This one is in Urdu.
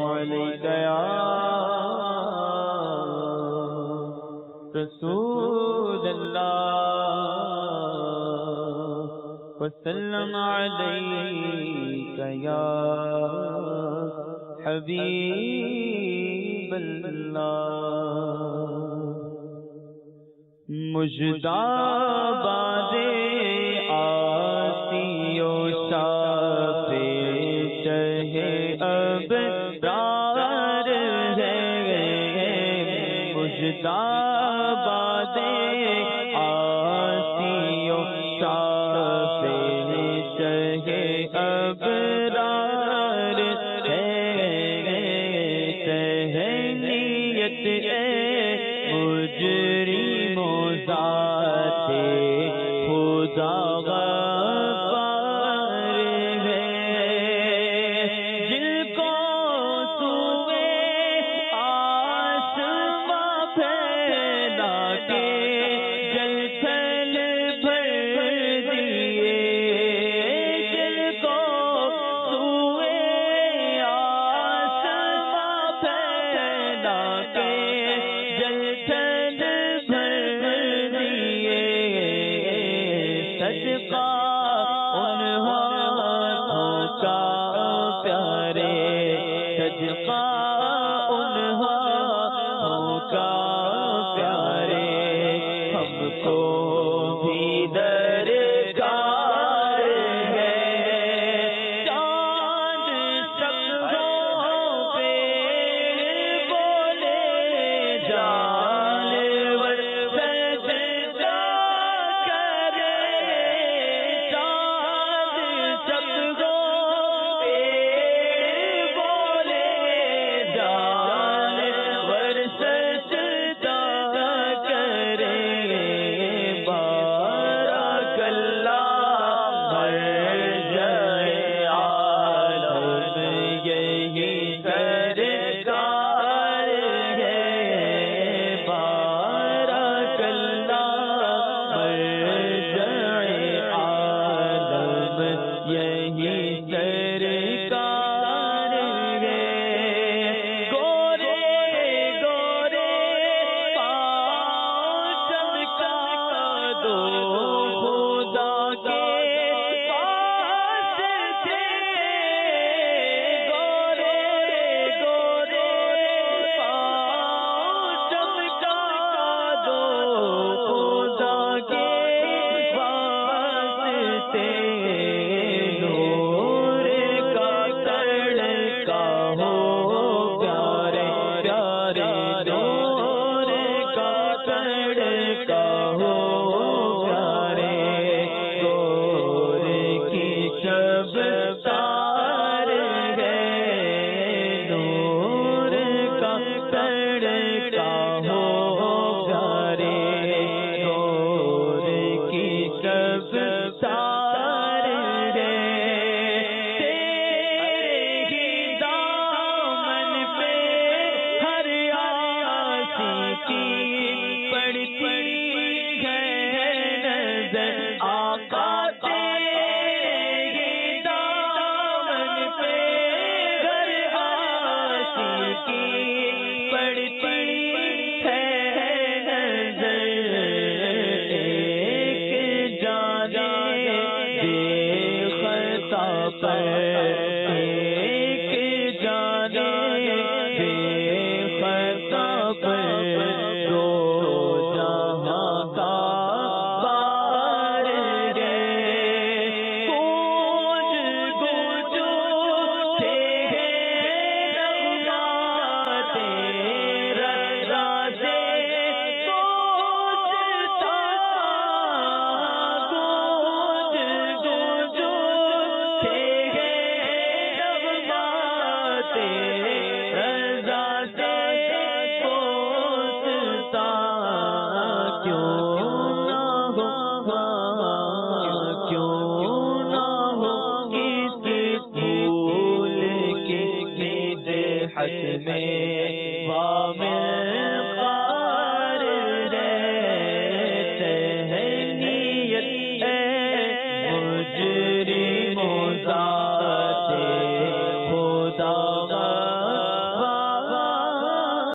علیک یا رسول اللہ وسلم علیک یا حبیب اللہ مجداباد آسی و شافع چہے ابرار ہے مجداباد آسی و شافع چہے ابرار ہے تہنیت مجرم ذات خدا غفار ہے جن کو سوئے آسماں پھیلا کے جل تھل بھر دیے جن کو سوئے آسماں پھیلا کے جل تھل صدقہ ان ہاتھوں کا پیارے صدقہ ان ہاتھوں کا پیارے ہم کو بھی درکار ہے چاند سبزوں پہ بولے جانور سجدہ میں